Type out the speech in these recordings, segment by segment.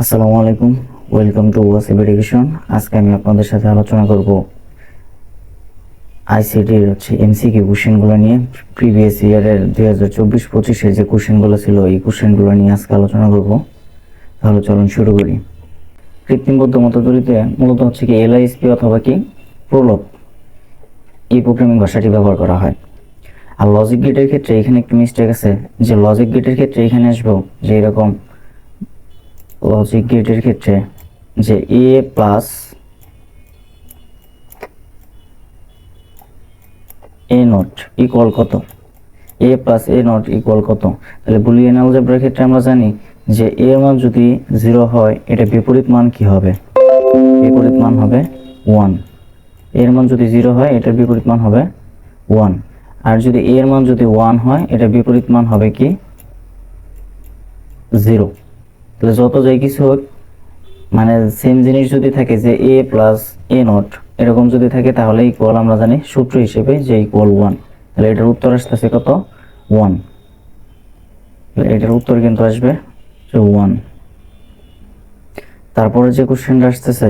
আসসালামু আলাইকুম, welcome to Wasif education. আজকে আমি আপনাদের সাথে আলোচনা করব আইসিটির এমসিকিউ কোশ্চেনগুলো নিয়ে। প্রিভিয়াস ইয়ারের 2024-25-এর যে কোশ্চেনগুলো ছিল এই কোশ্চেনগুলো নিয়ে আজকে আলোচনা করব। তাহলে চলুন শুরু করি। কৃত্রিম বুদ্ধিমত্তা তৈরিতে মূলত এলআইএসপি অথবা প্রোলগ এই প্রোগ্রামিং ভাষাটি ব্যবহার করা হয়। আর লজিক গেটের ক্ষেত্রে এখানে একটু মিস্টেক আছে, যে লজিক গেটের ক্ষেত্রে এখানে আসবো যে এরকম লজিক গেটের ক্ষেত্রে যে এ প্লাস এ নট ইকুয়াল কত, এ প্লাস এ নট ইকুয়াল কত। তাহলে বুলিয়ান অ্যালজেব্রার ক্ষেত্রে আমরা জানি যে এর মান যদি 0 হয় এটা বিপরীত মান কি হবে? বিপরীত মান হবে 1। এর মান যদি 0 হয় এটার বিপরীত মান হবে 1। আর যদি এর মান যদি 1 হয় এটা বিপরীত মান হবে কি? 0। তাহলে যত যাই কিছু হোক, মানে সেম জিনিস যদি থাকে যে এ প্লাস এ নট এরকম যদি থাকে তাহলে ইকুয়াল আমরা জানি সূত্র হিসেবে যে ইকুয়াল 1। তাহলে এটার উত্তর আসতেছে কত? 1। এটার উত্তর কিন্তু আসবে 1। তারপরে যে কোশ্চেনটা আসতেছে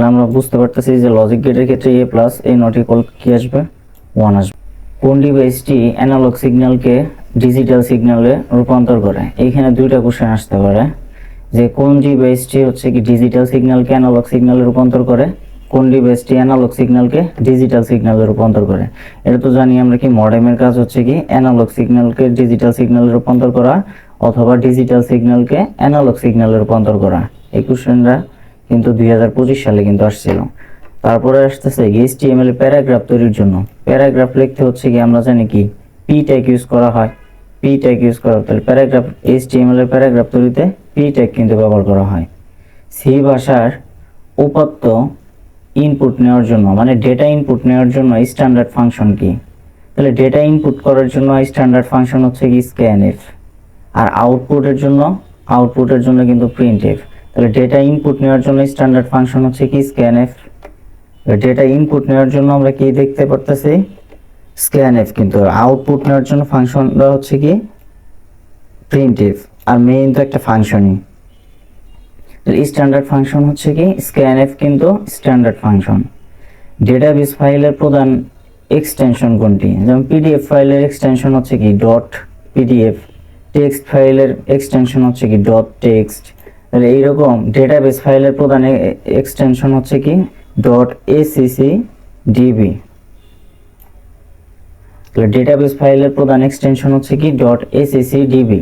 আমরা বুঝতে পারতেছি যে লজিক গেটের ক্ষেত্রে এ প্লাস এ নট ইকুয়াল কি আসবে? 1 আসবে। কোন ডিভাইসটি অ্যানালগ সিগন্যালকে ডিজিটাল সিগন্যালে রূপান্তর করে? এইখানে দুইটা কোশ্চেন আসতে পারে, যে কোন ডিভাইসটি ডিজিটাল সিগন্যালকে অ্যানালগ সিগন্যালে রূপান্তর করে, কোন ডিভাইসটি অ্যানালগ সিগন্যালকে ডিজিটাল সিগন্যালে রূপান্তর করে। এটা তো জানি আমরা মডেমের কাজ অ্যানালগ সিগন্যালকে ডিজিটাল সিগন্যালে রূপান্তর করা অথবা ডিজিটাল সিগন্যালকে অ্যানালগ সিগন্যালে রূপান্তর করা। এই কোশ্চেনটা কিন্তু 2025 সালে কিন্তু আসছিল। তারপরে আসতেছে HTML এর প্যারাগ্রাফ তৈরির জন্য প্যারাগ্রাফ লিখতে আমরা জানি কি পি ট্যাগ ইউজ করা হয়। পি ট্যাগ ইউজ করা, তাহলে প্যারাগ্রাফ HTML এর প্যারাগ্রাফ তৈরিতে পি ট্যাগ কিন্তু ব্যবহার করা হয়। সি ভাষার উপাত্ত ইনপুট নেওয়ার জন্য মানে ডেটা ইনপুট নেওয়ার জন্য স্ট্যান্ডার্ড ফাংশন কি? তাহলে ডেটা ইনপুট করার জন্য স্ট্যান্ডার্ড ফাংশন কি স্ক্যানএফ। আর আউটপুটের জন্য কিন্তু প্রিন্টএফ। তাহলে ডেটা ইনপুট নেওয়ার জন্য স্ট্যান্ডার্ড ফাংশন কি স্ক্যানএফ। ডেটা ইনপুট নেওয়ার জন্য আমরা কি দেখতে পারতেছি? স্ক্যানএফ। কিন্তু আউটপুট নেওয়ার জন্য ফাংশনটা কি প্রিন্টএফ। আর মেইন তো একটা ফাংশনই। স্ট্যান্ডার্ড ফাংশন কি স্ক্যানএফ, কিন্তু স্ট্যান্ডার্ড ফাংশন। ডেটাবেস ফাইলের প্রধান এক্সটেনশন কোনটি? যেমন পিডিএফ ফাইলের এক্সটেনশন কি ডট পিডিএফ, টেক্সট ফাইলের এক্সটেনশন কি ডট টেক্সট। তাহলে এইরকম ডেটাবেস ফাইলের প্রধান এক্সটেনশন কি ডট এসিসি ডিবি। তাহলে ডেটাবেস ফাইলের প্রধান এক্সটেনশন কি ডট এসিসি ডিবি।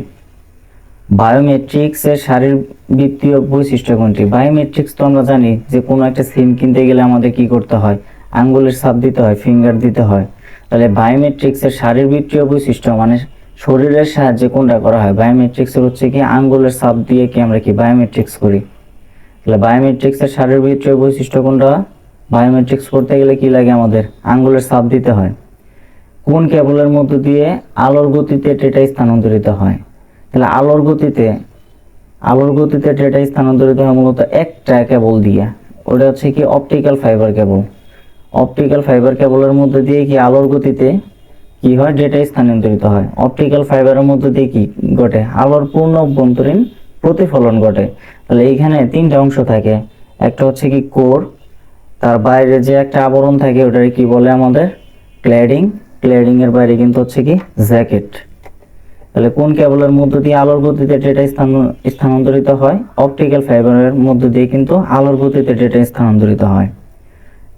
বায়োমেট্রিক্স এর শারীরবৃত্তীয় বৈশিষ্ট্য কোনটি? বায়োমেট্রিক্স তো আমরা জানি যে কোনো একটা সিম কিনতে গেলে আমাদের কি করতে হয়? আঙ্গুলের ছাপ দিতে হয়, ফিঙ্গার দিতে হয়। তাহলে বায়োমেট্রিক্স এর শারীরবৃত্তীয় বৈশিষ্ট্য মানে শরীরের সাহায্যে কোনটা করা হয়? বায়োমেট্রিক্স এর কি আঙ্গুলের ছাপ দিয়ে আমরা বায়োমেট্রিক্স করি। তাহলে বায়োমেট্রিক্স এর শারীরবৃত্তীয় বৈশিষ্ট্য কোনটা? বায়োমেট্রিক্স করতে গেলে কি লাগে? আমাদের আঙ্গুলের ছাপ দিতে হয়। কোন কেবলের মধ্য দিয়ে আলোর গতিতে ডেটা স্থানান্তরিত হয়? তাহলে আলোর গতিতে ডেটা স্থানান্তরিত হয় মূলত একটা কেবল দিয়ে, ওটা কি optical fibre cable. Optical fibre কেবলের মধ্যে দিয়ে আলোর গতিতে কি হয়? ডেটা স্থানান্তরিত হয়। অপটিক্যাল ফাইবারের মধ্যে দিয়ে কি ঘটে? আলোর পূর্ণ অভ্যন্তরীণ প্রতিফলন ঘটে। তাহলে এইখানে তিনটা অংশ থাকে, একটা কি কোর, তার বাইরে যে একটা আবরণ থাকে ওটার কি বলে আমাদের? ক্ল্যাডিং। ক্ল্যাডিং এর বাইরে কিন্তু কি জ্যাকেট। তাহলে কোন কেবলের মধ্য দিয়ে আলোর গতিতে ডেটা স্থানান্তরিত হয়? অপটিক্যাল ফাইবারের মধ্য দিয়ে কিন্তু আলোর গতিতে ডেটা স্থানান্তরিত হয়।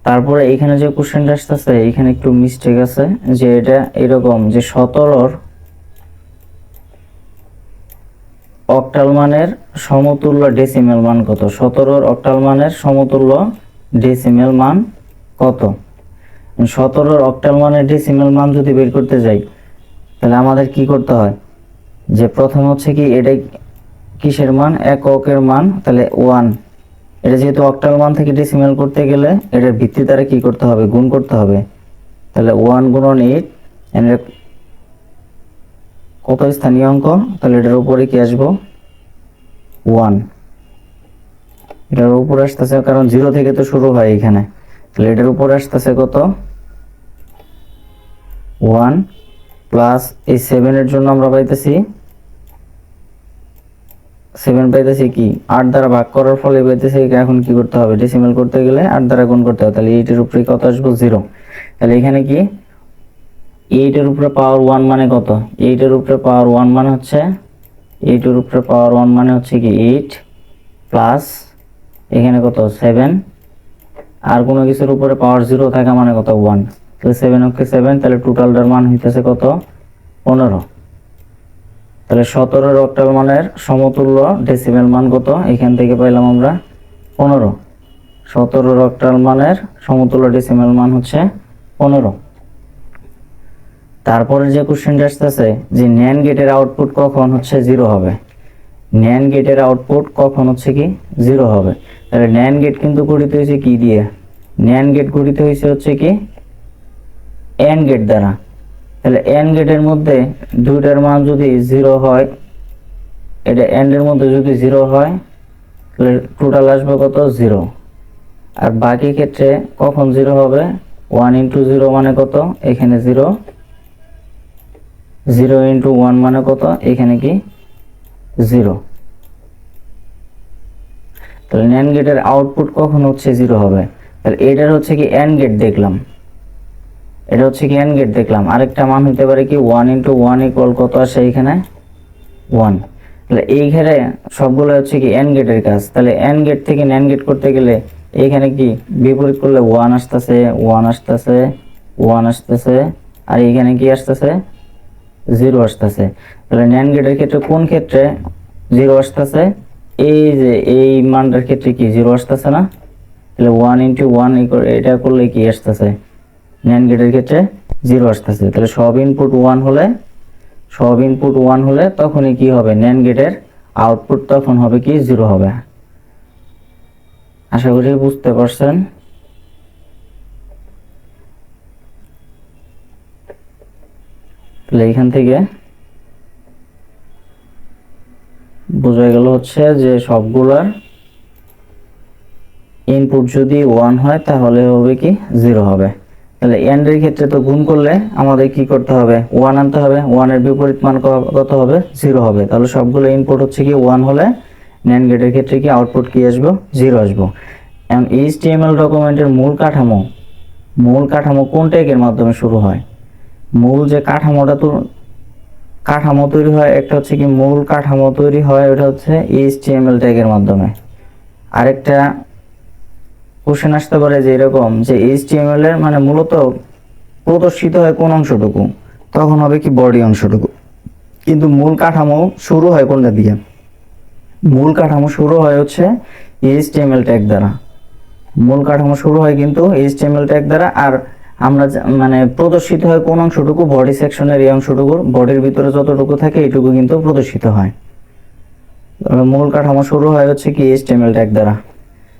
তারপরে এখানে যে কোশ্চেনটা আসতেছে এখানে একটু মিস্টেক আছে, যে এটা এরকম যে 17 অক্টাল মানের সমতুল্য ডেসিমেল মান কত? 17 অক্টাল মানের সমতুল্য ডেসিমেল মান কত? 17 অক্টাল মানের ডেসিমেল মান যদি বের করতে যাই তাহলে আমাদের কি করতে হয়? যে প্রথম কি এটা কিসের মান? এককের মান। তাহলে 1, এটা যেহেতু অক্টাল মান থেকে ডেসিমেল করতে গেলে এটার ভিত্তি দ্বারা কি করতে হবে? গুণ করতে হবে। তাহলে 1 গুণন 8 এর কত স্থানীয় অঙ্ক? তাহলে এটার উপরে কি আসবো? 1। এটার উপরে আসতেছে, কারণ 0 থেকে তো শুরু হয় এখানে। তাহলে এটার উপরে আসতেছে কত? 1 প্লাস এই 7 এর জন্য আমরা পাইতেছি 7 পাইতেছি কি 8 দ্বারা ভাগ করার ফলে পাইতেছি এখন কি করতে হবে, ডেসিমাল করতে গেলে 8 দ্বারা গুণ করতে হবে, তাহলে 8 এর উপরে কত আসবে 0। তাহলে এখানে কি 8 এর উপরে পাওয়ার 1 মানে কত, 8 এর উপরে পাওয়ার 1 মানে হচ্ছে 8 এর উপরে পাওয়ার 1 মানে হচ্ছে কি 8 প্লাস এখানে কত 7, আর কোনো কিছুর উপরে পাওয়ার 0 থাকা মানে কত 1, তাহলে 7 ওকে 7, তাহলে টোটালটার মান হইতেছে কত 15। তাহলে 17 অক্টাল মানের সমতুল্য ডেসিমেল মান কত, এখান থেকে পাইলাম আমরা 15। 17 অক্টাল মানের সমতুল্য ডেসিমেল মান হচ্ছে 15। তারপরে যে কোশ্চেনটা আসতেছে যে NAND গেটের আউটপুট কখন হচ্ছে 0 হবে, NAND গেটের আউটপুট কখন হচ্ছে কি 0 হবে। তাহলে NAND গেট কিন্তু গঠিত হয়েছে কি দিয়ে, NAND গেট গঠিত হয়েছে হচ্ছে কি AND গেট দ্বারা। তাহলে AND গেটের মধ্যে দুইটার মান যদি 0 হয়, এটা AND এর মধ্যে যদি 0 হয় তাহলে টোটাল আসবে কত 0। আর বাকি ক্ষেত্রে কখন 0 হবে, 1 ইন্টু 0 মানে কত, এখানে 0, 0 ইন্টু 1 মানে কত, এখানে কি 0। তাহলে NAND গেটের আউটপুট কখন হচ্ছে 0 হবে, তাহলে এটার হচ্ছে কি AND গেট দেখলাম, এটা হচ্ছে কি AND গেট দেখলাম। আরেকটা মান হতে পারে কি 1 ইন্টু 1 ইকুয়াল কত আসে এখানে 1। তাহলে এইখানে সবগুলো হচ্ছে কি AND গেটের কাজ। তাহলে AND গেট থেকে NAND গেট করতে গেলে এইখানে কি বিপরীত করলে 1 আসতেছে 1 আসতেছে 1 আসতেছে, আর এইখানে কি আসতেছে 0 আসতেছে। তাহলে NAND গেটের ক্ষেত্রে কোন ক্ষেত্রে 0 আসতেছে, এই যে এই মানটার ক্ষেত্রে কি 0 আসতেছে না, তাহলে 1 ইন্টু 1 এটা করলে কি আসতেছে, NAND গেটের ক্ষেত্রে 0 আসতেছে। তাহলে সব ইনপুট 1 হলে তখনই কি হবে, NAND গেটের আউটপুট তখন হবে কি 0 হবে। আশা করি বুঝতে পারছেন। তাহলে এখান থেকে বোঝা গেল হচ্ছে যে সবগুলার ইনপুট যদি 1 হয় তাহলে হবে কি 0 হবে। তাহলে AND এর ক্ষেত্রে তো গুণ করলে আমাদের কি করতে হবে, 1 আনতে হবে, 1 এর বিপরীত মান কত হবে 0 হবে। তাহলে সবগুলো ইনপুট হচ্ছে কি 1 হলে NAND গেটের ক্ষেত্রে কি আউটপুট কি আসবে 0 আসবে। এখন HTML ডকুমেন্টের মূল কাঠামো কোন ট্যাগের মাধ্যমে শুরু হয়, মূল যে কাঠামো তৈরি হয়, একটা হচ্ছে কি মূল কাঠামো তৈরি হয় ওটা হচ্ছে HTML ট্যাগের মাধ্যমে। আরেকটা কোশ্চেন আসতে পারে যে এরকম যে HTML এর মানে মূলত প্রদর্শিত হয় কোন অংশটুকু, তখন হবে কি বডি অংশটুকু। কিন্তু মূল কাঠামো শুরু হয় কোনটা দিয়ে, মূল কাঠামো শুরু হয় হচ্ছে HTML ট্যাগ দ্বারা, মূল কাঠামো শুরু হয় কিন্তু HTML ট্যাগ দ্বারা। আর আমরা মানে প্রদর্শিত হয় কোন অংশটুকু, বডি সেকশনের এই অংশটুকু, বডির ভিতরে যতটুকু থাকে এইটুকু কিন্তু প্রদর্শিত হয়। মূল কাঠামো শুরু হয় হচ্ছে কি HTML ট্যাগ দ্বারা।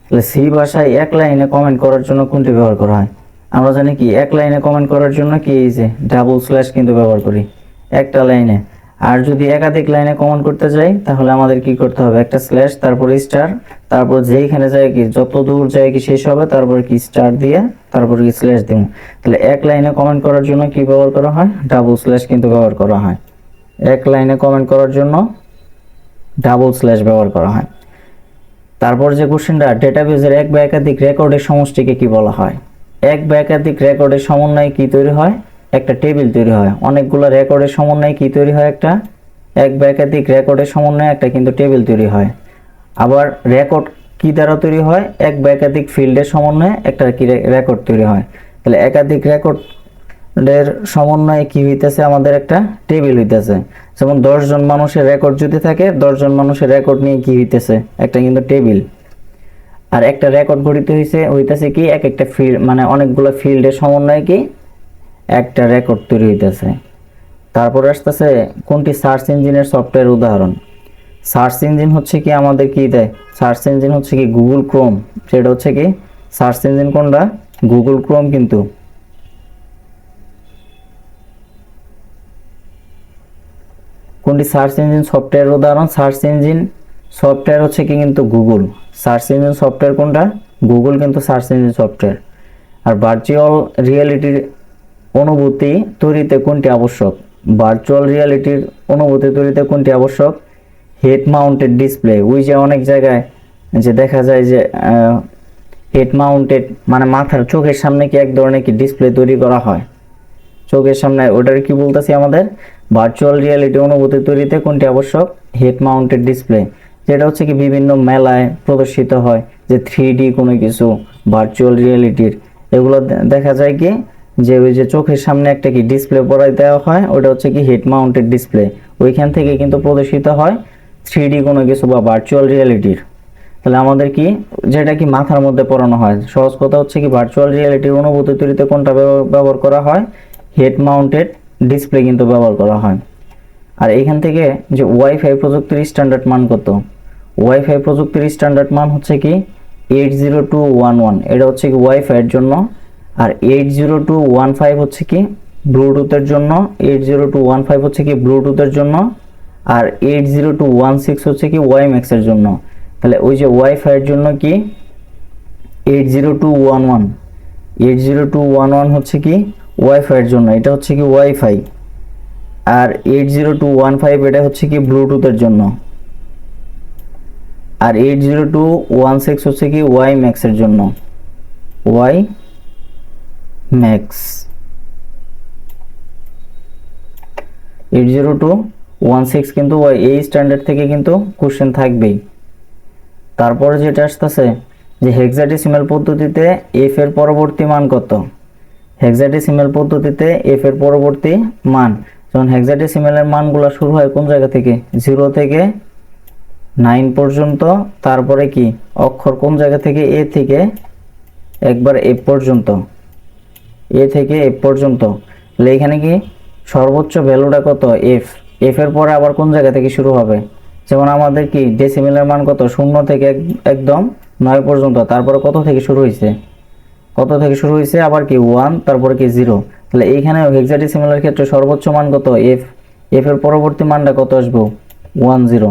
তাহলে সি ভাষায় এক লাইনে কমেন্ট করার জন্য কোনটি ব্যবহার করা হয়, আমরা জানি কি এক লাইনে কমেন্ট করার জন্য কি এই যে ডাবল স্ল্যাশ কিন্তু ব্যবহার করি একটা লাইনে। আর যদি একাধিক লাইনে কমেন্ট করতে যাই তাহলে আমাদের কি করতে হবে, একটা স্ল্যাশ তারপর স্টার, তারপর যেইখানে যায় কি যত দূর যায় কি শেষ হবে তারপর কি স্টার দিয়ে তারপর কি স্ল্যাশ দিব। তাহলে এক লাইনে কমেন্ট করার জন্য কি ব্যবহার করা হয়, ডাবল স্ল্যাশ কিন্তু ব্যবহার করা হয়। এক লাইনে কমেন্ট করার জন্য ডাবল স্ল্যাশ ব্যবহার করা হয়। তারপর যে কোশ্চেনটা, ডেটাবেজের এক বা একাধিক রেকর্ডের সমষ্টিকে কি বলা হয়, এক বা একাধিক রেকর্ডের সমন্বয়ে কি তৈরি হয়, একটা টেবিল তৈরি হয়। অনেকগুলো রেকর্ডের সমন্বয়ে কি তৈরি হয়, একটা এক বা একাধিক রেকর্ডের সমন্বয়ে একটা কিন্তু টেবিল তৈরি হয়। আবার রেকর্ড কি দ্বারা তৈরি হয়, এক বা একাধিক ফিল্ডের সমন্বয়ে একটা কি রেকর্ড তৈরি হয়। তাহলে একাধিক রেকর্ডের সমন্বয়ে কি হইতেছে, আমাদের একটা টেবিল হইতেছে। যেমন 10 জন মানুষের রেকর্ড যদি থাকে, 10 জন মানুষের রেকর্ড নিয়ে কি হইতেছে, একটা কিন্তু টেবিল। আর একটা রেকর্ড গঠিত হইতেছে কি এক একটা ফিল্ড মানে অনেকগুলো ফিল্ডের সমন্বয়ে কি একটা রেকর্ড তৈরি হইতেছে। তারপর আসতেছে কোনটি সার্চ ইঞ্জিনের সফটওয়্যার উদাহরণ, সার্চ ইঞ্জিন হচ্ছে কি আমাদের কি দেয়, সার্চ ইঞ্জিন হচ্ছে কি গুগল ক্রোম, সেটা হচ্ছে কি সার্চ ইঞ্জিন কোনটা, গুগল ক্রোম। কিন্তু কোনটি সার্চ ইঞ্জিন সফটওয়্যার উদাহরণ, সার্চ ইঞ্জিন সফটওয়্যার হচ্ছে কি কিন্তু গুগল, সার্চ ইঞ্জিন সফটওয়্যার কোনটা গুগল কিন্তু সার্চ ইঞ্জিন সফটওয়্যার। আর ভার্চুয়াল রিয়েলিটির অনুভূতি তৈরিতে কোনটি আবশ্যক, ভার্চুয়াল রিয়েলিটির অনুভূতি তৈরিতে কোনটি আবশ্যক, হেড মাউন্টেড ডিসপ্লে, ওই যে অনেক জায়গায় যে দেখা যায় যে হেড মাউন্টেড মানে মাথার চোখের সামনে কি এক ধরনের কি ডিসপ্লে তৈরি করা হয় চোখের সামনে, ওটার কি বলতেছি আমাদের ভার্চুয়াল রিয়েলিটি অনুভূতি তৈরিতে কোনটি আবশ্যক? হেড মাউন্টেড ডিসপ্লে, যেটা হচ্ছে কি বিভিন্ন মেলায় প্রদর্শিত হয় যে 3D কোনো কিছু ভার্চুয়াল রিয়েলিটির, এগুলো দেখা যায় কি যে ওই যে চোখের সামনে একটা কি ডিসপ্লে পরাই দেওয়া হয়, ওটা হচ্ছে কি হেড মাউন্টেড ডিসপ্লে, ওইখান থেকে কিন্তু প্রদর্শিত হয় 3D কোনো কিছু বা ভার্চুয়াল রিয়েলিটির। তাহলে আমাদের কি যেটা কি মাথার মধ্যে পড়ানো হয়, সহজ কথা হচ্ছে কি ভার্চুয়াল রিয়েলিটির অনুভূতি তৈরিতে কোনটা ব্যবহার করা হয়? হেড মাউন্টেড ডিসপ্লে কিন্তু ব্যবহার করা হয়। আর এখান থেকে যে ওয়াইফাই প্রযুক্তির স্ট্যান্ডার্ড মান কত? ওয়াইফাই প্রযুক্তির স্ট্যান্ডার্ড মান হচ্ছে কি 802.11, এটা হচ্ছে কি ওয়াইফাইয়ের জন্য। আর 802.15 হচ্ছে কি ব্লুটুথের জন্য, 802.15 হচ্ছে কি ব্লুটুথের জন্য, আর 802.16 হচ্ছে কি ওয়াইম্যাক্সের জন্য। তাহলে ওই যে ওয়াইফাইয়ের জন্য কি 802.11, 802.11 হচ্ছে কি ওয়াইফাইয়ের জন্য, এটা হচ্ছে কি ওয়াইফাই। আর 802.15 এটা হচ্ছে কি ব্লুটুথের জন্য। আর 802.16 হচ্ছে কি ওয়াই ম্যাক্সের জন্য, ওয়াই ম্যাক্স। 802.16 কিন্তু এই স্ট্যান্ডার্ড থেকে কিন্তু কোশ্চেন থাকবেই। তারপরে যেটা আসতেছে যে হেক্সাডেসিমাল পদ্ধতিতে এফ এর পরবর্তী মান কত? হেক্সাডেসিমাল পদ্ধতিতে এফ এর পরবর্তী মান, যখন হেক্সাডেসিমালের মানগুলো শুরু হয় কোন জায়গা থেকে? 0 থেকে 9 পর্যন্ত, তারপরে কি অক্ষর কোন জায়গা থেকে? এ থেকে একবার এফ পর্যন্ত, এ থেকে এফ পর্যন্ত। তাহলে এখানে কি সর্বোচ্চ ভ্যালুটা কত? এফ। এফ এর পরে আবার কোন জায়গা থেকে শুরু হবে? যেমন আমাদের কি ডেসিমেলের মান কত? 0 থেকে একদম 9 পর্যন্ত, তারপরে কত থেকে শুরু হয়েছে? কত থেকে শুরু হয়েছে? আবার কি 1, তারপরে কি 0। তাহলে এইখানে হেক্সাডেসিমালের ক্ষেত্রে সর্বোচ্চ মান কত? এফ। এফ এর পরবর্তী মানটা কত আসবে? 10।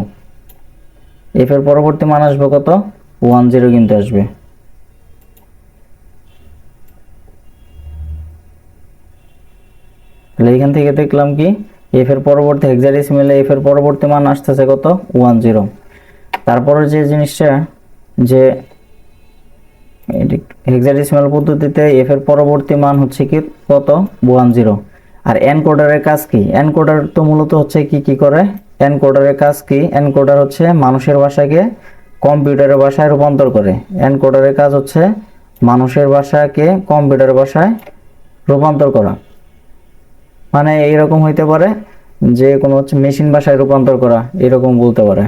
এফ এর পরবর্তী মান আসবে কত? 10 কিন্তু আসবে। তাহলে এখান থেকে দেখলাম কি এফ এর পরবর্তী হেক্সাডেসিমালে এফ এর পরবর্তী মান আসতেছে কত? 10। তারপরে যে জিনিসটা যে হেক্সাডেসিমাল পদ্ধতিতে এফ এর পরবর্তী মান হচ্ছে কি কত? 10। আর এনকোডারের কাজ কি? এনকোডার তো মূলত হচ্ছে কি করে? এনকোডারের কাজ কি? এনকোডার হচ্ছে মানুষের ভাষাকে কম্পিউটারের ভাষায় রূপান্তর করে। এনকোডারের কাজ হচ্ছে মানুষের ভাষাকে কম্পিউটারের ভাষায় রূপান্তর করা। মানে এইরকম হইতে পারে যে কোনো হচ্ছে মেশিন ভাষায় রূপান্তর করা, এরকম বলতে পারে।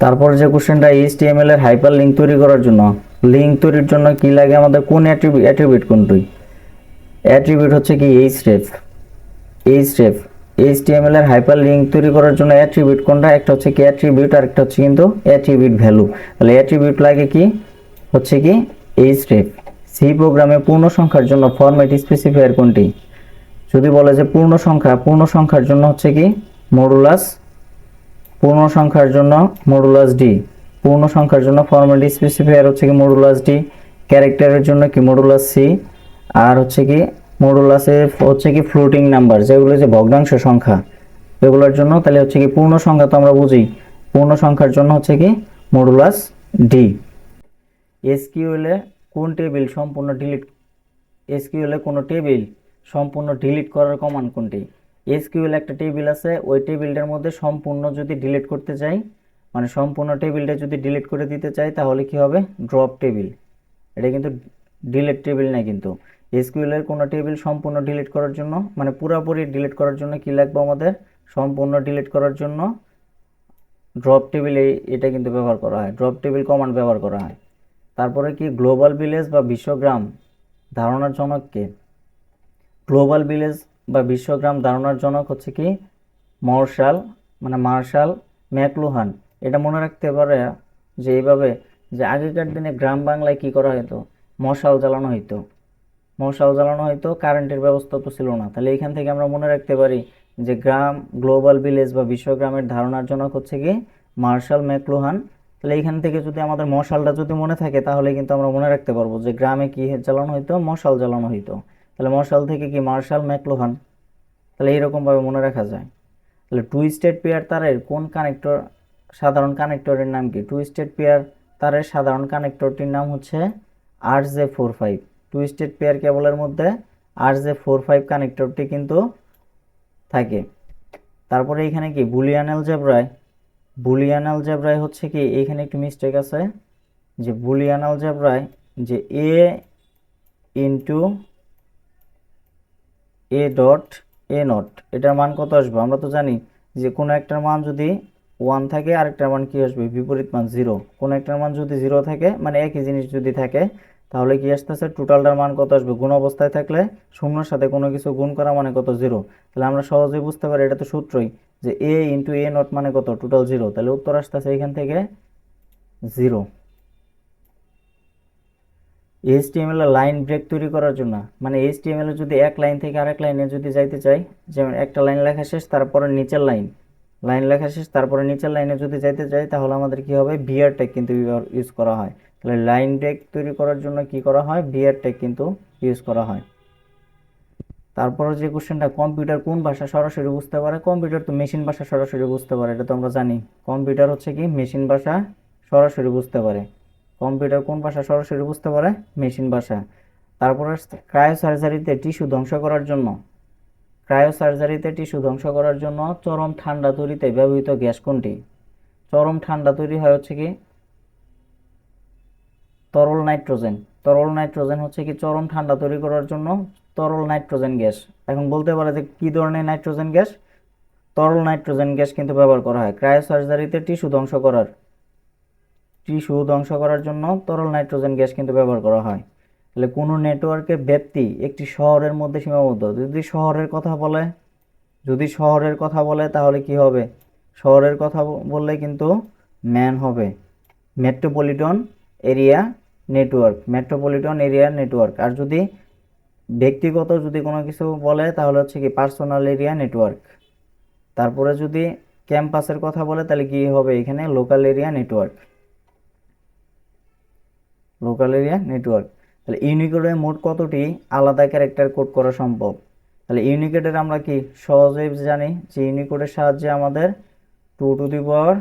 তারপর যে কোশ্চেনটা এইচটিএমএল এর হাইপার লিঙ্ক তৈরি করার জন্য, লিঙ্ক তৈরির জন্য কি লাগে আমাদের? কোন অ্যাট্রিবিউট কোনটি? অ্যাট্রিবিউট হচ্ছে কি এইচরেফ। এইচরেফ এইচটিএমএল এর হাইপার লিঙ্ক তৈরি করার জন্য অ্যাট্রিবিউট কোনটা? একটা হচ্ছে কি অ্যাট্রিবিউট, আর একটা হচ্ছে কিন্তু অ্যাট্রিবিউট ভ্যালু। তাহলে অ্যাট্রিবিউট লাগে কি হচ্ছে কি এইচরেফ। সি প্রোগ্রামে পূর্ণ সংখ্যার জন্য ফরম্যাট স্পেসিফায়ার কোনটি? যদি বলে যে পূর্ণ সংখ্যার জন্য হচ্ছে কি মডুলাস, পূর্ণ সংখ্যার জন্য মডুলাস ডি, পূর্ণ সংখ্যার জন্য ফরম্যাট স্পেসিফায়ার হচ্ছে কি মডুলাস ডি, ক্যারেক্টারের জন্য কি মডুলাস সি, আর হচ্ছে কি মডুলাসে হচ্ছে কি ফ্লোটিং নাম্বার, যেগুলো যে ভগ্নাংশ সংখ্যা, এগুলোর জন্য তাহলে হচ্ছে কি পূর্ণ সংখ্যা তো আমরা বুঝি, পূর্ণ সংখ্যার জন্য হচ্ছে কি মডুলাস ডি। এসকিউএল এ কোন টেবিল সম্পূর্ণ ডিলিট, এসকিউএল এ কোনো টেবিল সম্পূর্ণ ডিলিট করার কমান্ড কোনটি? এসকিউএল একটা টেবিল আছে, ওই টেবিলটার মধ্যে সম্পূর্ণ যদি ডিলিট করতে চাই, মানে সম্পূর্ণ টেবিলটা যদি ডিলিট করে দিতে চাই তাহলে কি হবে? Drop table. এটা কিন্তু ডিলিট টেবিল না, কিন্তু এসকিউএল এর কোনো টেবিল সম্পূর্ণ ডিলিট করার জন্য, মানে পুরোপুরি ডিলিট করার জন্য কি লাগবে আমাদের? সম্পূর্ণ ডিলিট করার জন্য ড্রপ টেবিল, এটা কিন্তু ব্যবহার করা হয়, ড্রপ টেবিল কমান্ড ব্যবহার করা হয়। তারপরে কি গ্লোবাল ভিলেজ বা বিশ্বগ্রাম ধারণার জনক কে? গ্লোবাল ভিলেজ বা বিশ্বগ্রাম ধারণার জনক হচ্ছে কি মার্শাল ম্যাকলুহান। এটা মনে রাখতে পারে যে এইভাবে, যে আগেকার দিনে গ্রাম বাংলায় কি করা হতো? মশাল জ্বালানো হইতো, মশাল জ্বালানো হইতো, কারেন্টের ব্যবস্থা তো ছিল না। তাহলে এখান থেকে আমরা মনে রাখতে পারি যে গ্লোবাল ভিলেজ বা বিশ্বগ্রামের ধারণার জনক হচ্ছে কি মার্শাল ম্যাকলুহান। তাহলে এইখান থেকে যদি আমাদের মশালটা যদি মনে থাকে তাহলে কিন্তু আমরা মনে রাখতে পারবো যে গ্রামে কি জ্বালানো হইতো? মশাল জ্বালানো হইতো। তাহলে মশাল থেকে কি মার্শাল ম্যাকলুহান। তাহলে এরকমভাবে মনে রাখা যায়। তাহলে টু স্টেট পেয়ার তারের কোন কানেক্টর সাধারণ কানেক্টরের নাম কি? টু স্টেট পেয়ার তারের সাধারণ কানেক্টরটির নাম হচ্ছে RJ45। টু স্টেট পেয়ার কেবলের মধ্যে RJ45 কানেক্টরটি কিন্তু থাকে। তারপরে এখানে কি বুলিয়ান অ্যালজেব্রায় হচ্ছে কি, এখানে একটু মিস্টেক আছে, যে বুলিয়ান অ্যালজেব্রায় যে A into A dot A not, এটার মান কত আসবে? আমরা তো জানি যে কোনো একটার মান যদি 1 থাকে আরেকটার মান কি আসবে? বিপরীত মান 0। কোনো একটার মান যদি 0 থাকে মানে একই জিনিস যদি থাকে তাহলে কি আসতেছে, টোটালটার মান কত আসবে? গুণ অবস্থায় থাকলে শূন্যর সাথে কোনো কিছু গুণ করা মানে কত? 0। তাহলে আমরা সহজেই বুঝতে পারি, এটা তো সূত্রই, যে এ ইন্টু এ নট মানে কত? টোটাল 0। তাহলে উত্তর আসতেছে এখান থেকে 0। এইচটিএমএল এর লাইন ব্রেক তৈরি করার জন্য, মানে এইচটিএমএল এর যদি এক লাইন থেকে আরেক লাইনে যদি যাইতে চাই, যেমন একটা লাইন লেখা শেষ তারপরে নিচের লাইন লেখা শেষ তারপরে নিচের লাইনে যদি যাইতে চাই, তাহলে আমাদের কি হবে? বিআর ট্যাগ কিন্তু ইউজ করা হয়। তাহলে লাইন ব্রেক তৈরি করার জন্য কি করা হয়? বিআর ট্যাগ কিন্তু ইউজ করা হয়। তারপরে যে কোশ্চেনটা, কম্পিউটার কোন ভাষা সরাসরি বুঝতে পারে? কম্পিউটার তো মেশিন ভাষা সরাসরি বুঝতে পারে, এটা তো আমরা জানি। কম্পিউটার হচ্ছে কি মেশিন ভাষা সরাসরি বুঝতে পারে। কম্পিউটার কোন ভাষা সরাসরি বুঝতে পারে? মেশিন ভাষা। তারপরে ক্রায়োসার্জারিতে টিস্যু ধ্বংস করার জন্য চরম ঠান্ডা তৈরিতে ব্যবহৃত গ্যাস কোনটি? চরম ঠান্ডা তৈরি হয় হচ্ছে কি তরল নাইট্রোজেন। তরল নাইট্রোজেন হচ্ছে কি চরম ঠান্ডা তৈরি করার জন্য তরল নাইট্রোজেন গ্যাস। এখন বলতে পারে যে কি ধরনের নাইট্রোজেন গ্যাস? তরল নাইট্রোজেন গ্যাস কিন্তু ব্যবহার করা হয় ক্রায়োসার্জারিতে টিস্যু ধ্বংস করার জন্য তরল নাইট্রোজেন গ্যাস কিন্তু ব্যবহার করা হয়। তাহলে কোনো নেটওয়ার্কের ব্যাপ্তি একটি শহরের মধ্যে সীমাবদ্ধ। যদি শহরের কথা বলে তাহলে কি হবে? শহরের কথা বললে কিন্তু ম্যান হবে, মেট্রোপলিটন এরিয়া নেটওয়ার্ক। আর যদি ব্যক্তিগত যদি কোনো কিছু বলে তাহলে হচ্ছে কি পার্সোনাল এরিয়া নেটওয়ার্ক। তারপরে যদি ক্যাম্পাসের কথা বলে তাহলে কি হবে? এখানে লোকাল এরিয়া নেটওয়ার্ক। তাহলে ইউনিকোডে মোট কতটি আলাদা ক্যারেক্টার কোড করা সম্ভব? তাহলে ইউনিকোডের আমরা কি সহজেই জানি যে ইউনিকোডের সাহায্যে আমাদের 2 to the power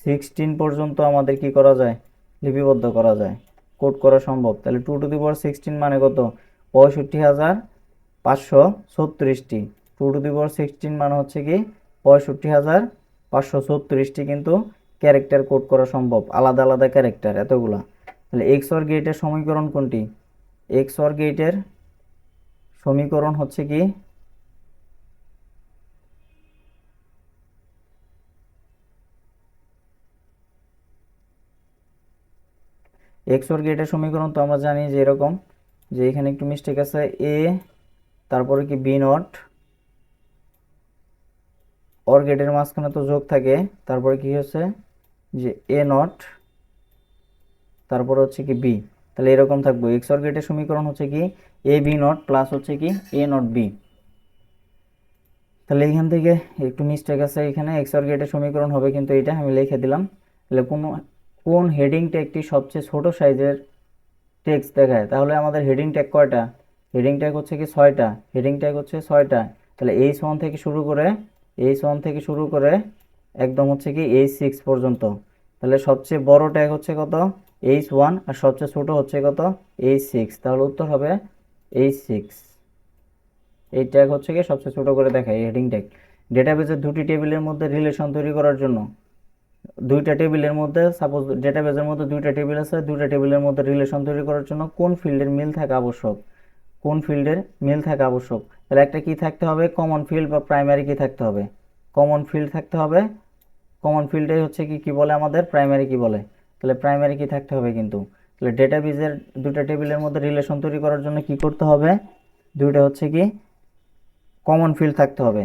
16 পর্যন্ত আমাদের কি করা যায়? লিপিবদ্ধ করা যায়, কোড করা সম্ভব। তাহলে 2 to the power 16 মানে কত? 65,536টি। 2 to the power 16 মানে হচ্ছে কি 65,536টি কিন্তু ক্যারেক্টার কোড করা সম্ভব, আলাদা আলাদা ক্যারেক্টার এতগুলা। তাহলে এক্সঅর গেটের সমীকরণ কোনটি? এক্সঅর গেটের সমীকরণ হচ্ছে কি এক্সঅর গেটের সমীকরণ তো আমরা জানি যে এরকম, যে এখানে একটু মিস্টেক আছে, এ তারপরে কি বি নট, অর গেটের মাঝখানে তো যোগ থাকে, তারপরে কি হচ্ছে যে এ নট তারপর হচ্ছে কি বি। তাহলে এরকম থাকবে। এক্সঅর গেটের সমীকরণ হচ্ছে কি এ বি নট প্লাস হচ্ছে কি এ নট বি। তাহলে এখান থেকে একটু মিস্টেক আছে, এখানে এক্সঅর গেটের সমীকরণ হবে কিন্তু এটা আমি লিখে দিলাম। তাহলে কোন হেডিং ট্যাগটি সবচেয়ে ছোট সাইজের টেক্সট দেখায়? তাহলে আমাদের হেডিং ট্যাগ কয়টা? হেডিং ট্যাগ হচ্ছে কি 6টা। তাহলে এইচ1 থেকে শুরু করে একদম হচ্ছে কি H6 পর্যন্ত। তাহলে সবচেয়ে বড় ট্যাগ হচ্ছে কত? H1, আর সবচেয়ে ছোট হচ্ছে কত? H6। তাহলে উত্তর হবে H6। এই ট্যাগ হচ্ছে কি সবচেয়ে ছোট করে দেখায়, এই হেডিং ট্যাগ। ডেটাবেজের দুটি টেবিলের মধ্যে রিলেশন তৈরি করার জন্য, ডেটাবেজের মধ্যে দুইটা টেবিল আছে, দুইটা টেবিলের মধ্যে রিলেশন তৈরি করার জন্য কোন ফিল্ডের মিল থাকা আবশ্যক? তাহলে একটা কি থাকতে হবে? কমন ফিল্ড বা প্রাইমারি কি থাকতে হবে? কমন ফিল্ড থাকতে হবে। কমন ফিল্ডে হচ্ছে কি কি বলে আমাদের? প্রাইমারি কি বলে। তাহলে প্রাইমারি কি থাকতে হবে কিন্তু। তাহলে ডেটাবেজের দুইটা টেবিলের মধ্যে রিলেশন তৈরি করার জন্য কি করতে হবে? দুইটা হচ্ছে কি কমন ফিল্ড থাকতে হবে।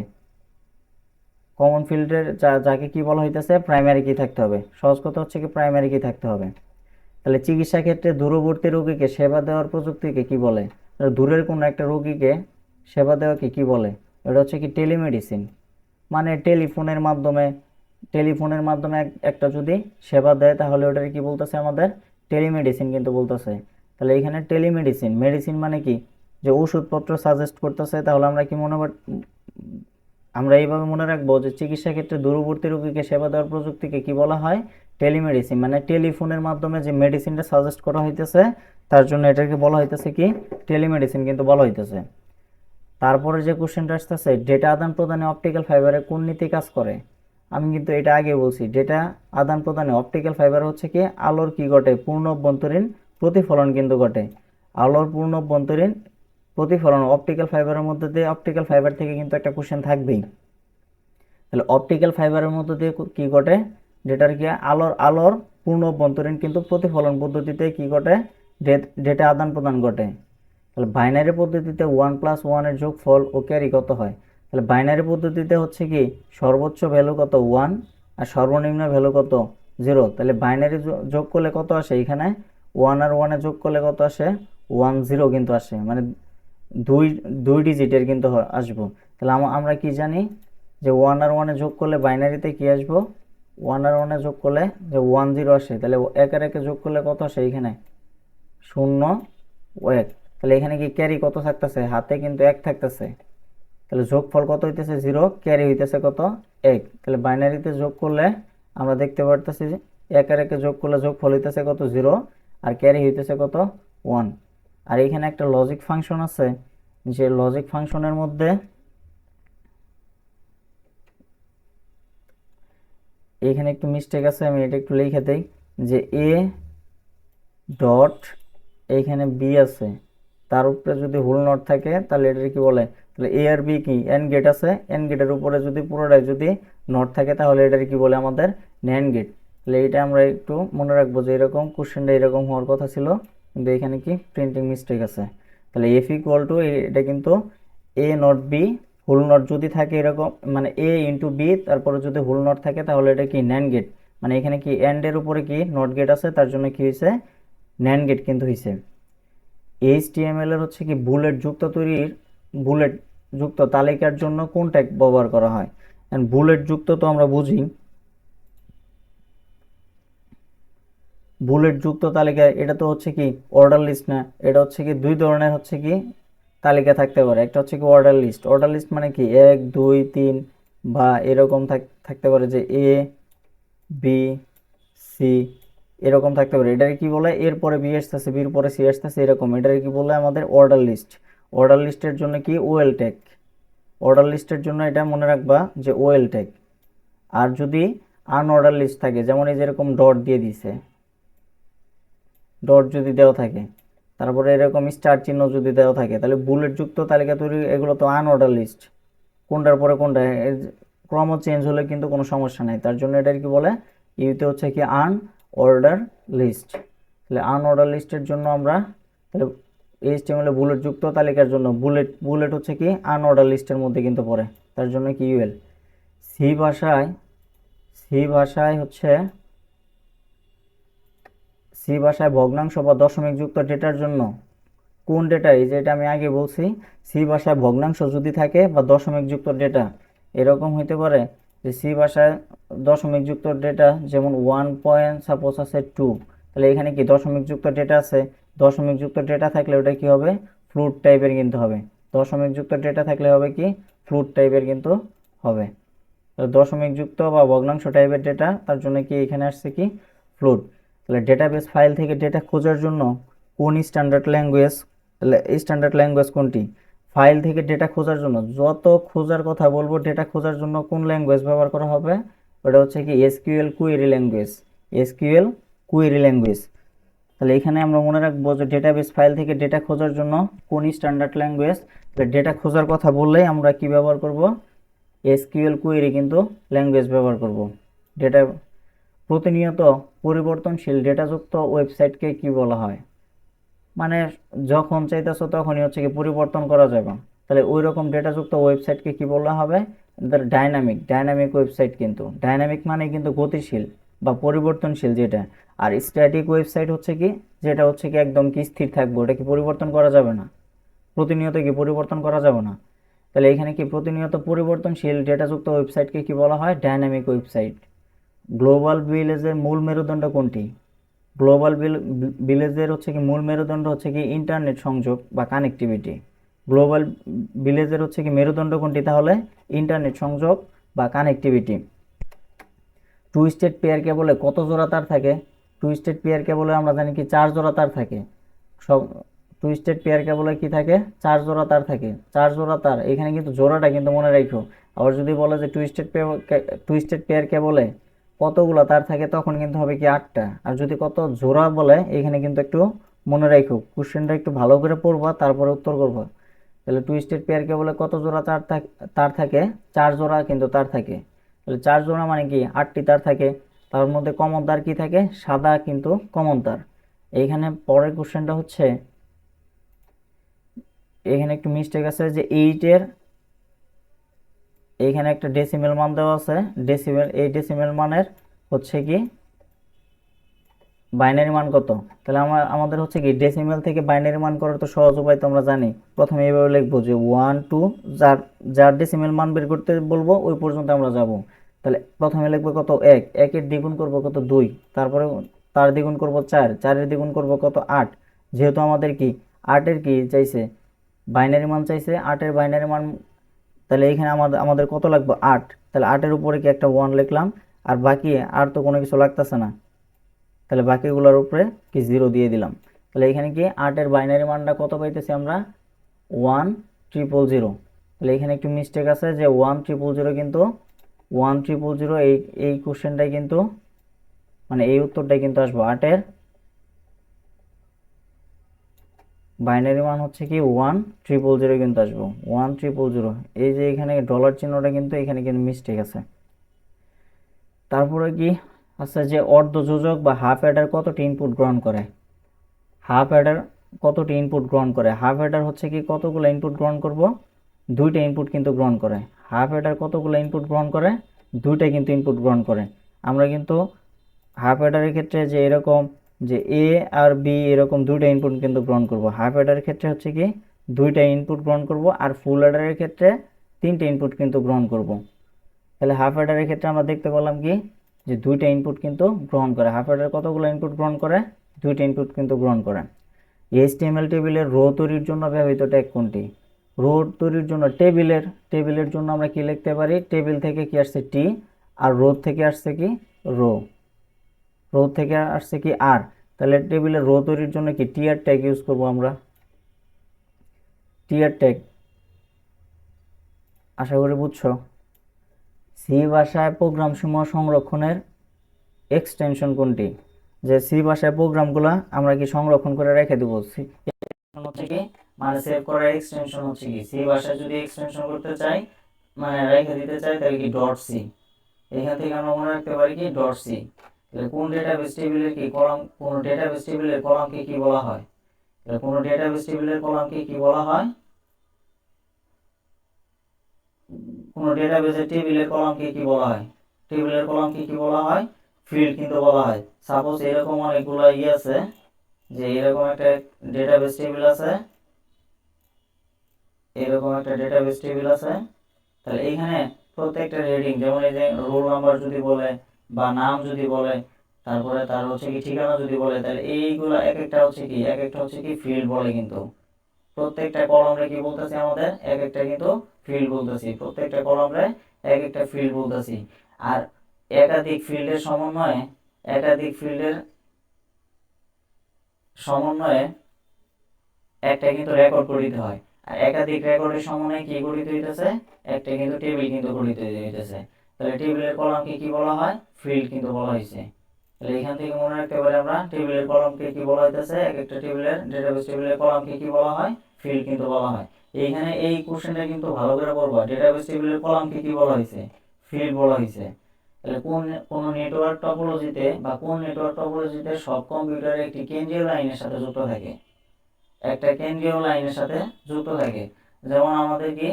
কমন ফিল্ডের যাকে কি বলা হইতেছে? প্রাইমারি কি থাকতে হবে। সহজ কথা হচ্ছে কি প্রাইমারি কি থাকতে হবে। তাহলে চিকিৎসা ক্ষেত্রে দূরবর্তী রোগীকে সেবা দেওয়ার প্রযুক্তিকে কি বলে? দূরের কোনো একটা রোগীকে সেবা দেওয়াকে কি বলে? এটা হচ্ছে কি টেলিমেডিসিন। মানে টেলিফোনের মাধ্যমে একটা যদি সেবা দেয় তাহলে ওটাকে কি বলতেছে আমাদের? টেলিমেডিসিন কিন্তু বলতেছে। তাহলে এখানে মেডিসিন মানে কি? যে ওষুধপত্র সাজেস্ট করতেছে, তাহলে আমরা কি আমরা এইভাবে মনে রাখবো যে চিকিৎসা ক্ষেত্রে দূরবর্তী রোগীকে সেবা দেওয়ার প্রযুক্তিকে কি বলা হয়? টেলিমেডিসিন। মানে টেলিফোনের মাধ্যমে যে মেডিসিনটা সাজেস্ট করা হইতেছে তার জন্য এটাকে বলা হইতেছে কি? টেলিমেডিসিন কিন্তু বলা হইতেছে। তারপরে যে কোশ্চেনটা আসতেছে, ডেটা আদান প্রদানে অপটিক্যাল ফাইবারে কোন নীতি কাজ করে? আমি কিন্তু এটা আগে বলছি, ডেটা আদান প্রদানে অপটিক্যাল ফাইবার হচ্ছে কি আলোর কি ঘটে? পূর্ণ অভ্যন্তরীণ প্রতিফলন কিন্তু ঘটে। আলোর পূর্ণ অভ্যন্তরীণ প্রতিফলন অপটিক্যাল ফাইবারের মধ্যে দিয়ে, অপটিক্যাল ফাইবার থেকে কিন্তু একটা কোশ্চেন থাকবেই। তাহলে অপটিক্যাল ফাইবারের মধ্যে দিয়ে কি ঘটে? ডেটার কি আলোর পূর্ণ অভ্যন্তরীণ কিন্তু প্রতিফলন পদ্ধতিতে কি ঘটে? ডেটা আদান প্রদান ঘটে। তাহলে বাইনারি পদ্ধতিতে 1+1 এর যোগফল ও ক্যারি কত হয়? তাহলে বাইনারি পদ্ধতিতে হচ্ছে কি সর্বোচ্চ ভ্যালু কত? 1, আর সর্বনিম্ন ভ্যালু কত? 0। তাহলে বাইনারি যোগ করলে কত আসে? এখানে 1 আর 1 এ যোগ করলে কত আসে? 1 0 কিন্তু আসে, মানে দুই দুই ডিজিটের কিন্তু আসবো। তাহলে আমরা কি জানি যে 1 আর 1 এ যোগ করলে বাইনারিতে কি আসবো? 1 আর 1 এ যোগ করলে যে 1 0 আসে। তাহলে 1 আর 1 এ যোগ করলে কত আসে? এখানে 0 ও 1। তাহলে এখানে কি ক্যারি কত থাকতেছে? হাতে কিন্তু 1 থাকতেছে। তাহলে যোগফল কত হইতেছে? 0, ক্যারি হইতেছে কত? 1। তাহলে বাইনারিতে যোগ করলে আমরা দেখতে পারতেছি যে 1 আর 1 এ যোগ করলে যোগফল হইতেছে কত? 0, আর ক্যারি হইতেছে কত? 1। আর এখানে একটা লজিক ফাংশন আছে, যে লজিক ফাংশনের মধ্যে এখানে একটু মিস্টেক আছে, আমি এটা একটু লিখে দেই, যে এ ডট এইখানে বি আছে, তার উপরে যদি হোল নট থাকে তাহলে এটার কি বলে? তাহলে এ আর বি কি এন্ড গেট আছে, এন্ড গেটের উপরে যদি পুরোটাই যদি নট থাকে তাহলে এটার কি বলে? আমাদের ন্যান্ড গেট। তাহলে এটা আমরা একটু মনে রাখবো যে এরকম কোশ্চেনটা এরকম হওয়ার কথা ছিল, কিন্তু এখানে কি প্রিন্টিং মিস্টেক আছে। তাহলে এফ ইকুয়াল টু, এটা কিন্তু এ নট বি, হোল নট যদি থাকে এরকম, মানে এ ইন্টু বি তারপরে যদি হোল নট থাকে তাহলে এটা কি ন্যান্ড গেট। মানে এখানে কি এন্ডের উপরে কি নট গেট আছে, তার জন্য কি হয়েছে? ন্যান্ড গেট কিন্তু হয়েছে। এইচটিএমএল এর হচ্ছে কি বুলেট যুক্ত তৈরির, বুলেট যুক্ত তালিকার জন্য কোন ট্যাগ ব্যবহার করা হয়? বুলেট যুক্ত তো আমরা বুঝি, বুলেট যুক্ত তালিকা এটা তো হচ্ছে কি অর্ডার লিস্ট না? এটা হচ্ছে কি দুই ধরনের হচ্ছে কি তালিকা থাকতে পারে। একটা হচ্ছে কি অর্ডার লিস্ট, অর্ডার লিস্ট মানে কি 1 2 3 বা এরকম থাকতে পারে, যে এ বি সি এরকম থাকতে পারে। এটাকে কি বলে? এরপরে বি আসতেছে, বির পরে সি আসতেছে, এরকম এটাকে কি বলে? আমাদের অর্ডার লিস্ট। অর্ডার লিস্টের জন্য কি ওএল ট্যাগ, অর্ডার লিস্টের জন্য এটা মনে রাখবা যে ওএল ট্যাগ। আর যদি আনঅর্ডার লিস্ট থাকে, যেমন এই যেরকম ডট দিয়ে দিছে, ডট যদি দেওয়া থাকে, তারপরে এরকম স্টার চিহ্ন যদি দেওয়া থাকে, তাহলে বুলেট যুক্ত তালিকা তৈরি, এগুলো তো আনঅর্ডার লিস্ট। কোনটার পরে কোনটা ক্রম চেঞ্জ হলে কিন্তু কোনো সমস্যা নাই, তার জন্য এটার কি বলে? ইউতে হচ্ছে কি আনঅর্ডার লিস্ট। তাহলে আনঅর্ডার লিস্টের জন্য আমরা, তাহলে এইচটিএমএল বুলেট যুক্ত তালিকার জন্য বুলেট হচ্ছে কি আনঅর্ডার লিস্টের মধ্যে কিন্তু পড়ে, তার জন্য কি ইউএল। সি ভাষায়, সি ভাষায় হচ্ছে, সি ভাষায় ভগ্নাংশ বা দশমিক যুক্ত ডেটার জন্য কোন ডেটা? এই যে এটা আমি আগে বলছি, সি ভাষায় ভগ্নাংশ যদি থাকে বা দশমিক যুক্ত ডেটা, এরকম হইতে পারে যে সি ভাষায় দশমিক যুক্ত ডেটা, যেমন 1 পয়েন্ট সাপোজ আছে 2, তাহলে এখানে কি দশমিক যুক্ত ডেটা আছে? দশমিক যুক্ত ডেটা থাকলে ওটা কি হবে? ফ্লুট টাইপের কিন্তু হবে। দশমিক যুক্ত ডেটা থাকলে হবে কি? ফ্লুট টাইপের কিন্তু হবে। দশমিক যুক্ত বা ভগ্নাংশ টাইপের ডেটা, তার জন্য কি এখানে আসছে কি ফ্লোট। তাহলে ডেটাবেস ফাইল থেকে ডেটা খোঁজার জন্য কোন স্ট্যান্ডার্ড ল্যাঙ্গুয়েজ, স্ট্যান্ডার্ড ল্যাঙ্গুয়েজ কোনটি? ফাইল থেকে ডেটা খোঁজার জন্য যত খোঁজার কথা বলবো, ডেটা খোঁজার জন্য কোন ল্যাঙ্গুয়েজ ব্যবহার করা হবে? ওটা হচ্ছে কি SQL query language, SQL query language. তাহলে এখানে আমরা মনে রাখবো যে ডেটাবেস ফাইল থেকে ডেটা খোঁজার জন্য কোন স্ট্যান্ডার্ড ল্যাঙ্গুয়েজ। ডেটা খোঁজার কথা বললেই আমরা কি ব্যবহার করব? এসকিউএল কুয়েরি কিন্তু ল্যাঙ্গুয়েজ ব্যবহার করব। ডেটা প্রতিনিয়ত পরিবর্তনশীল ডেটাযুক্ত ওয়েবসাইটকে কি বলা হয়? মানে যখন চাইতেছো তখনই হচ্ছে কি পরিবর্তন করা যাবে। তাহলে ওই রকম ডেটাযুক্ত ওয়েবসাইটকে কি বলা হবে? Dynamic website. কিন্তু ডাইনামিক মানে কিন্তু গতিশীল বা পরিবর্তনশীল যেটা। আর স্ট্যাটিক ওয়েবসাইট হচ্ছে কি, যেটা হচ্ছে কি একদম কি স্থির থাকবে, ওটা কি পরিবর্তন করা যাবে না, প্রতিনিয়ত কি পরিবর্তন করা যাবে না। তাহলে এখানে কি প্রতিনিয়ত পরিবর্তনশীল ডেটাযুক্ত ওয়েবসাইটকে কি বলা হয়? Dynamic website. গ্লোবাল ভিলেজের মূল মেরুদণ্ড কোনটি? গ্লোবাল ভিলেজের হচ্ছে কি মূল মেরুদণ্ড হচ্ছে কি ইন্টারনেট সংযোগ বা কানেক্টিভিটি। গ্লোবাল ভিলেজের হচ্ছে কি মেরুদণ্ড কোনটি? তাহলে ইন্টারনেট সংযোগ বা কানেক্টিভিটি। টু স্টেট পেয়ার কেবলে কত জোড়া তার থাকে? টু স্টেট পেয়ার কেবলে আমরা জানি কি 4 জোড়া তার থাকে। সব টু স্টেট পেয়ার কেবলে কি থাকে? 4 জোড়া তার থাকে। 4 জোড়া তার, এখানে কিন্তু জোড়াটা কিন্তু মনে রাখো। আবার যদি বলে যে টু স্টেট পেয়ার কেবলে কতগুলো তার থাকে, তখন কিন্তু হবে কি 8টা। আর যদি কত জোড়া বলে, এখানে কিন্তু একটু মনে রাখো, কোশ্চেনটা একটু ভালো করে পড়বা, তারপরে উত্তর করবা। তাহলে টু স্টেট পেয়ার কেবলে কত জোড়া তার থাকে? 4 জোড়া কিন্তু তার থাকে। তাহলে 4 জোড়া মানে কি 8টি তার থাকে। তার মধ্যে কমন তার কি থাকে? সাদা কিন্তু কমন তার। এইখানে পরের কোশ্চেনটা হচ্ছে, এখানে একটু মিস্টেক আছে যে 8-এর এইখানে একটা ডেসিমেল মান দেওয়া আছে। এই ডেসিমেল মানের হচ্ছে কি বাইনারি মান কত? তাহলে আমাদের হচ্ছে কি ডেসিমেল থেকে বাইনারি মান করার তো সহজ উপায় তো আমরা জানি। প্রথমে এইভাবে লিখবো যে 1 2, যার যার ডেসিমেল মান বের করতে বলবো ওই পর্যন্ত আমরা যাব। তাহলে প্রথমে লিখবো কত? 1, 1-এর দ্বিগুণ করব কত? 2, তারপরে তার দ্বিগুণ করব 4, 4-এর দ্বিগুণ করব কত? 8। যেহেতু আমাদের কি 8-এর কি চাইছে? বাইনারি মান চাইছে। 8-এর বাইনারি মান, তাহলে এইখানে আমাদের কত লাগবে? 8। তাহলে 8-এর উপরে কি একটা 1 লিখলাম, আর বাকি আর তো কোনো কিছু লাগতেছে না। তাহলে বাকিগুলোর উপরে কি 0 দিয়ে দিলাম। তাহলে এখানে কি 8-এর বাইনারি মানটা কত পাইতেছি আমরা? 1000। তাহলে এখানে একটু মিস্টেক আছে যে 1000 কিন্তু 1000 এই এই কোশ্চেনটাই কিন্তু মানে এই উত্তরটাই কিন্তু আসবো। 8-এর বাইনারি মান হচ্ছে কি 1000 কিন্তু আসবো 1000। এই যে এখানে ডলার চিহ্নটা কিন্তু এখানে কিন্তু মিস্টেক আছে। তারপরে কি আছে যে অর্ধযোজক বা হাফ অ্যাডার কতটি ইনপুট গ্রহণ করে? হাফ অ্যাডার কতটি ইনপুট গ্রহণ করে? হাফ অ্যাডার হচ্ছে কি কতগুলো ইনপুট গ্রহণ করব? 2টা ইনপুট কিন্তু গ্রহণ করে। হাফ অ্যাডার কতগুলো ইনপুট গ্রহণ করে? 2টা কিন্তু ইনপুট গ্রহণ করে। আমরা কিন্তু হাফ অ্যাডারের ক্ষেত্রে যে এরকম যে এ আর বি এরকম 2টা ইনপুট কিন্তু গ্রহণ করব। হাফ অ্যাডারের ক্ষেত্রে হচ্ছে কি 2টা ইনপুট গ্রহণ করব, আর ফুল অ্যাডারের ক্ষেত্রে 3টে ইনপুট কিন্তু গ্রহণ করব। তাহলে হাফ অ্যাডারের ক্ষেত্রে আমরা দেখতে পেলাম কি যে 2টা ইনপুট কিন্তু গ্রহণ করে। হাফ অ্যাডার কতগুলো ইনপুট গ্রহণ করে? 2টা ইনপুট কিন্তু গ্রহণ করে। এইচটিএমএল টেবিলের রো তৈরির জন্য ব্যবহৃত ট্যাগ কোনটি? রো তৈরির জন্য টেবিলের জন্য আমরা কি লিখতে পারি? টেবিল থেকে কি আসছে? টি, আর রো থেকে আসছে কি? রো থেকে আসছে কি? আর। তাহলে টেবিলের রো তৈরির জন্য কি টিআর ট্যাগ ইউজ করব আমরা। টিআর ট্যাগ আশা করি বুঝছো। সি ভাষায় প্রোগ্রাম সমূহ সংরক্ষণের এক্সটেনশন কোনটি? যে সি ভাষায় প্রোগ্রামগুলো আমরা কি সংরক্ষণ করে রেখে দেবো, হচ্ছে কি মানে সেভ করার এক্সটেনশন হচ্ছে কি সি ভাষায় যদি এক্সটেনশন করতে চাই মানে রেখে দিতে চাই, তাহলে কি ডট সি। এখান থেকে আমরা মনে রাখতে পারি কি ডট সি। তাহলে কোন ডেটাবেস টেবিলের কি কলাম, কোন ডেটাবেস টেবিলের কলামকে কি বলা হয়? তাহলে কোন ডেটাবেস টেবিলের কলামকে কি বলা হয়? কোন ডেটাবেসের টেবিলের কলামকে কি বলা হয়? টেবিলের কলামকে কি বলা হয়? ফিল্ড কিন্তু বলা হয়। সাপোজ এরকম অনেকগুলো আছে, যে এরকম একটা ডেটাবেস টেবিল আছে, এরকম একটা ডেটাবেস টেবিল আছে। তাহলে এইখানে প্রত্যেকটা রেডিং, যেমন এই যে রোল নাম্বার যদি বলে বা নাম যদি বলে, তারপরে তার হচ্ছে কি ঠিকানা যদি বলে, তাহলে এইগুলো এক একটা হচ্ছে কি ফিল্ড বলে। কিন্তু প্রত্যেকটা কলামে কি বলতেছি আমাদের? এক একটা কিন্তু ফিল্ড বলতেছি। প্রত্যেকটা কলামে এক একটা ফিল্ড বলতেছি। আর একাধিক ফিল্ডের সমন্বয়ে একটা কিন্তু রেকর্ড গঠিত হয়। আর একাধিক রেকর্ডের সমন্বয়ে কি গঠিত হইতেছে? একটা কিন্তু টেবিল কিন্তু গঠিত হইতেছে। তাহলে টেবিলের কলামকে কি বলা হয়? ফিল্ড কিন্তু বলা হয়েছে। তাহলে এখান থেকে মনে রাখতে পারি আমরা টেবিলের কলামকে কি বলা হইতেছে? এক একটা টেবিলের ডেটাবেস টেবিলের কলামকে কি বলা হয়? ফিল্ড কিন্তু বলা হয়। এইখানে এই কোশ্চেনটা কিন্তু ভালো করে পড়বা। ডেটাবেস টেবিলের কলামকে কি বলা হয়েছে? ফিল্ড বলা হয়েছে। তাহলে কোন নেটওয়ার্ক টপোলজিতে সব কম্পিউটারে একটি কেন্দ্রীয় লাইনের সাথে যুক্ত থাকে? একটা কেন্দ্রীয় লাইনের সাথে যুক্ত থাকে। যেমন আমাদের কি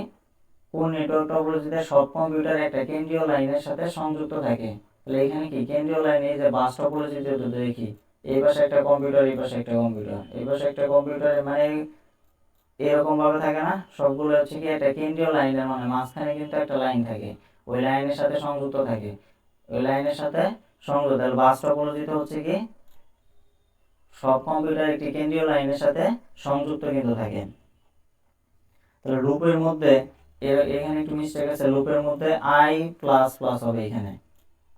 কোন নেটওয়ার্ক টপোলজিতে সব কম্পিউটার একটা কেন্দ্রীয় লাইনের সাথে সংযুক্ত থাকে? তাহলে এখানে কি কেন্দ্রীয় লাইনে যে বাস টপোলজিতে যদি দেখি, এই পাশে একটা কম্পিউটার, এই পাশে একটা কম্পিউটার, এই পাশে একটা কম্পিউটার, মানে এরকম ভাবে থাকে না? সবগুলো হচ্ছে কি একটা কেন্দ্রীয় লাইনের মানে মাঝখানে কিন্তু একটা লাইন থাকে, ওই লাইনের সাথে সংযুক্ত থাকে। ওই লাইনের সাথে সংযুক্ত। তাহলে বাস টপোলজিতে হচ্ছে কি সব কম্পিউটার একটি কেন্দ্রীয় লাইনের সাথে সংযুক্ত কিন্তু থাকে। তাহলে লুপের মধ্যে এখানে একটু মিস্টেক আছে, লুপের মধ্যে আই প্লাস প্লাস হবে। এখানে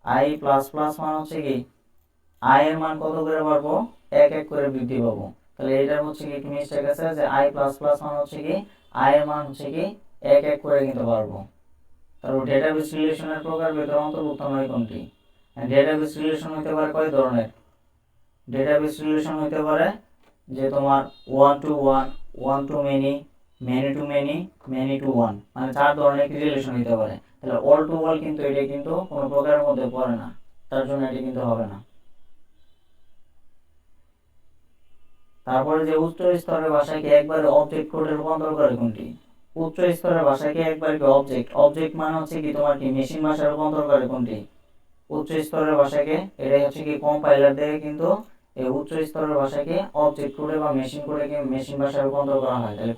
আই প্লাস প্লাস মান হচ্ছে কি আই এর মান কত করে পারবো, এক এক করে বৃদ্ধি পাবো। তাহলে এটার হচ্ছে কি একটু মিস্টেক আছে যে আই প্লাস প্লাস মান হচ্ছে কি আই এর মান হচ্ছে কি এক এক করে কিন্তু পারবো। তারপর ডেটাবেস রিলেশনের প্রকার ভেতরে অন্তর্ভুক্ত নয় কোনটি? ডেটাবেস রিলেশন হতে পারে কয় ধরনের? ডেটাবেস রিলেশন হতে পারে যে তোমার one to one, one to many, many to many, many to one, মানে 4 ধরনের একটি রিলেশন হতে পারে। তাহলে অল টু অল কিন্তু এটা কিন্তু কোনো প্রকারের মধ্যে পড়ে না, তার জন্য এটি কিন্তু হবে না। তারপরে যে উচ্চ স্তরের ভাষাকে একবারে অবজেক্ট কোডে রূপান্তর করে কোনটি? উচ্চ স্তরের ভাষাকে একবারে কি অবজেক্ট, অবজেক্ট মানে হচ্ছে কি তোমার কি মেশিন ভাষায় রূপান্তর করে কোনটি? উচ্চ স্তরের ভাষাকে, এটাই হচ্ছে কি কম্পাইলার দিয়ে কিন্তু এই উচ্চ স্তরের ভাষাকে অবজেক্ট কোডে বা মেশিন কোডে মেশিন ভাষায় রূপান্তর করা হয়। তাহলে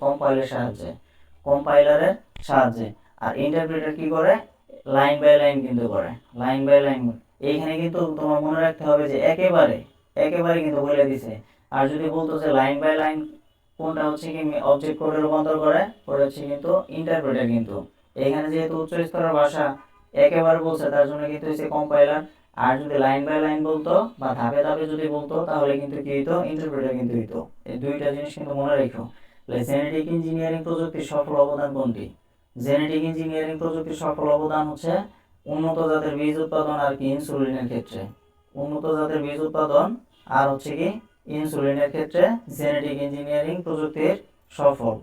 কম্পাইলারের সাহায্যে। আর ইন্টারপ্রেটার কি করে? লাইন বাই লাইন কিন্তু করে, লাইন বাই লাইন। এইখানে কিন্তু তোমার মনে রাখতে হবে যে একেবারে একেবারে কিন্তু বলে দিছে। আর যদি বলতো যে লাইন বাই লাইন কোনটা হচ্ছে কি অবজেক্ট কোডে রূপান্তর করে, ওটা হচ্ছে কিন্তু ইন্টারপ্রেটার। কিন্তু এখানে যেহেতু উচ্চ স্তরের ভাষা একেবারে বলছে, তার জন্য কিন্তু হচ্ছে কম্পাইলার। আর যদি লাইন বাই লাইন বলতো বা ধাপে ধাপে যদি বলতো, তাহলে কিন্তু কি হইতো? ইন্টারপ্রেটার কিন্তু হইতো। এই দুইটা জিনিস কিন্তু মনে রেখো। জেনেটিক ইঞ্জিনিয়ারিং প্রযুক্তির সফল অবদান কোনটি? জেনেটিক ইঞ্জিনিয়ারিং প্রযুক্তির সফল অবদান হচ্ছে উন্নত জাতের বীজ উৎপাদন আর কি ইনসুলিনের ক্ষেত্রে। উন্নত জাতের বীজ উৎপাদন আর হচ্ছে কি ইনসুলিনের ক্ষেত্রে জেনেটিক ইঞ্জিনিয়ারিং প্রযুক্তির সফল।